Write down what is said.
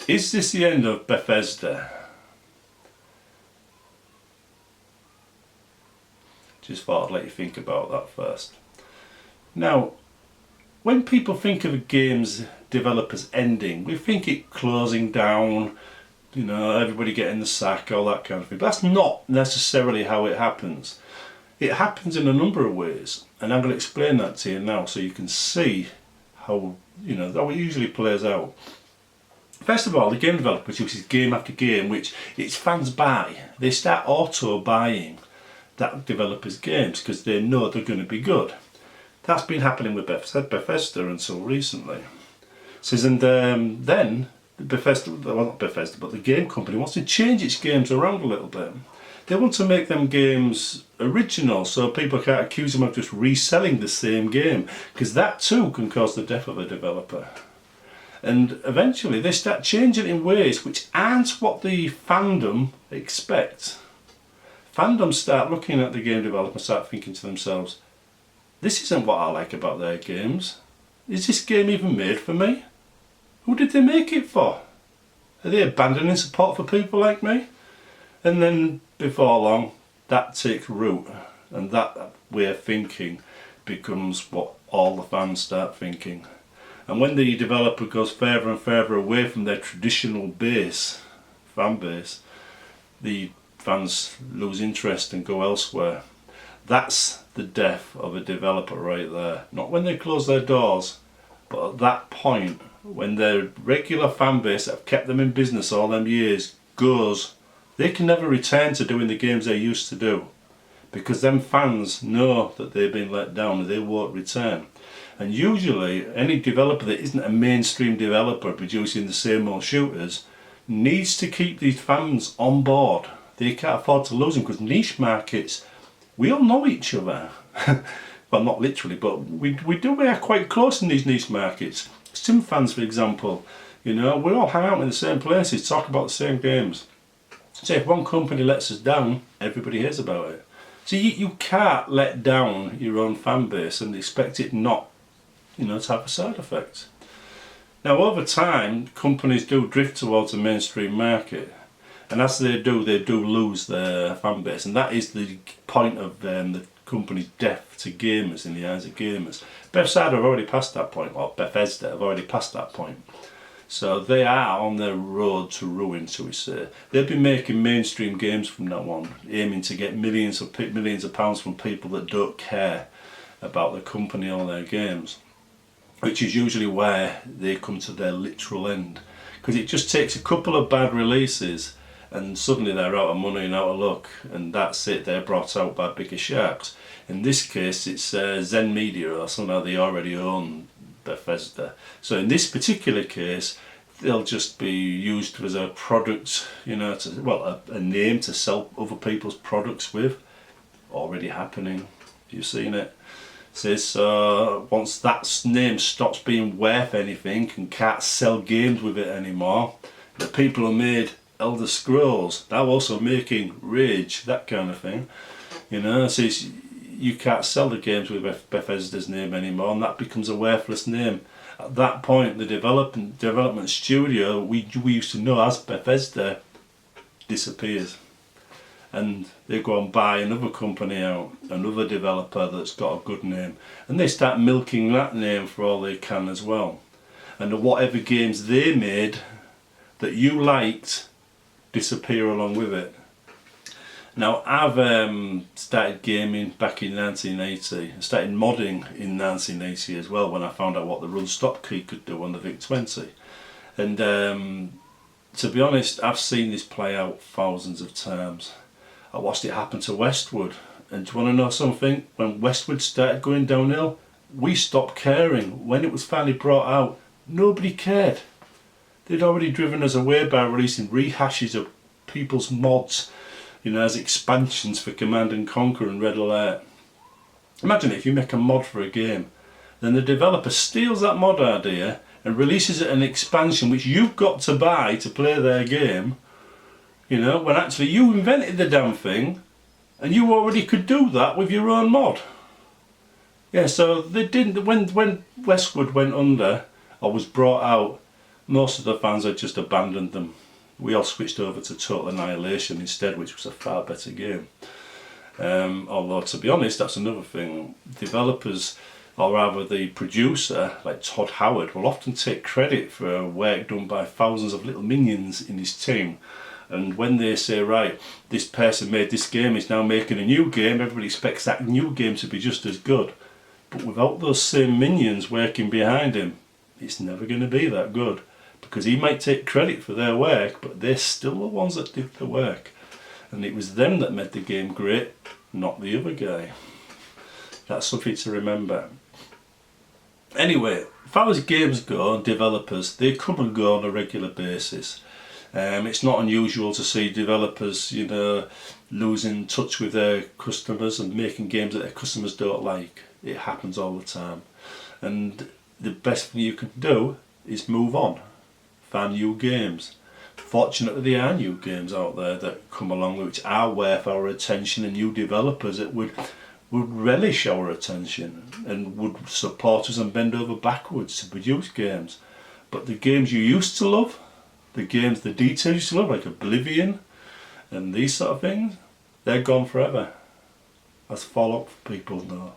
Is this the end of Bethesda? Just thought I'd let you think about that first. Now, when people think of a game's developers ending, we think it closing down, you know, everybody getting the sack, all that kind of thing. But that's not necessarily how it happens. It happens in a number of ways, and I'm going to explain that to you now so you can see how, you know, how it usually plays out. First of all, the game developer produces game after game which its fans buy. They start auto-buying that developer's games because they know they're going to be good. That's been happening with Bethesda until recently. Says, and then Bethesda, well not Bethesda, but the game company wants to change its games around a little bit. They want to make them games original so people can't accuse them of just reselling the same game, because that too can cause the death of a developer. And eventually they start changing in ways which aren't what the fandom expect. Fandom start looking at the game developer and start thinking to themselves, this isn't what I like about their games. Is this game even made for me? Who did they make it for? Are they abandoning support for people like me? And then before long that takes root, and that way of thinking becomes what all the fans start thinking. And when the developer goes further and further away from their traditional fan base, the fans lose interest and go elsewhere. That's the death of a developer right there. Not when they close their doors, but at that point when their regular fan base that have kept them in business all them years goes, they can never return to doing the games they used to do, because them fans know that they've been let down and they won't return. And usually any developer that isn't a mainstream developer producing the same old shooters needs to keep these fans on board. They can't afford to lose them, because niche markets, we all know each other. Well, not literally, but we are quite close in these niche markets. Sim fans, for example, you know, we all hang out in the same places, talk about the same games. So if one company lets us down, everybody hears about it. So you can't let down your own fan base and expect it not, you know, to have a side effect. Now over time, companies do drift towards the mainstream market, and as they do lose their fan base, and that is the point of the company's death to gamers in the eyes of gamers. Bethesda have already passed that point, or Bethesda have already passed that point. So they are on their road to ruin, so we say. They'll be making mainstream games from now on, aiming to get millions of pounds from people that don't care about the company or their games, which is usually where they come to their literal end. Because it just takes a couple of bad releases and suddenly they're out of money and out of luck, and that's it, they're brought out by bigger sharks. In this case it's Zen Media, or somehow they already own Bethesda. So in this particular case they'll just be used as a product, you know, a name to sell other people's products with. Already happening, you've seen it. Says once that name stops being worth anything and can't sell games with it anymore, the people who made Elder Scrolls, they're also making Rage, that kind of thing, you know. So you can't sell the games with Bethesda's name anymore, and that becomes a worthless name. At that point the development studio we used to know as Bethesda disappears, and they go and buy another company out, another developer that's got a good name, and they start milking that name for all they can as well. And whatever games they made that you liked disappear along with it. Now I've started gaming back in 1980, I started modding in 1980 as well, when I found out what the run stop key could do on the VIC-20. And to be honest, I've seen this play out thousands of times. I watched it happen to Westwood, and do you want to know something? When Westwood started going downhill, we stopped caring. When it was finally brought out, nobody cared. They'd already driven us away by releasing rehashes of people's mods, you know, as expansions for Command and Conquer and Red Alert. Imagine if you make a mod for a game, then the developer steals that mod idea and releases it an expansion which you've got to buy to play their game, you know, when actually you invented the damn thing and you already could do that with your own mod. Yeah, so they didn't, when Westwood went under or was brought out, Most of the fans had just abandoned them. We all switched over to Total Annihilation instead, which was a far better game. Although, to be honest, that's another thing. Developers, or rather the producer, like Todd Howard, will often take credit for work done by thousands of little minions in his team. And when they say, right, this person made this game, is now making a new game, everybody expects that new game to be just as good. But without those same minions working behind him, it's never going to be that good. Because he might take credit for their work, but they're still the ones that did the work. And it was them that made the game great, not the other guy. That's something to remember. Anyway, as far as games go, developers, they come and go on a regular basis. It's not unusual to see developers, losing touch with their customers and making games that their customers don't like. It happens all the time. And the best thing you can do is move on. Find new games. Fortunately, there are new games out there that come along which are worth our attention, and new developers that would relish our attention and would support us and bend over backwards to produce games. But the games you used to love, the details you used to love, like Oblivion and these sort of things, they're gone forever. As Fallout people know.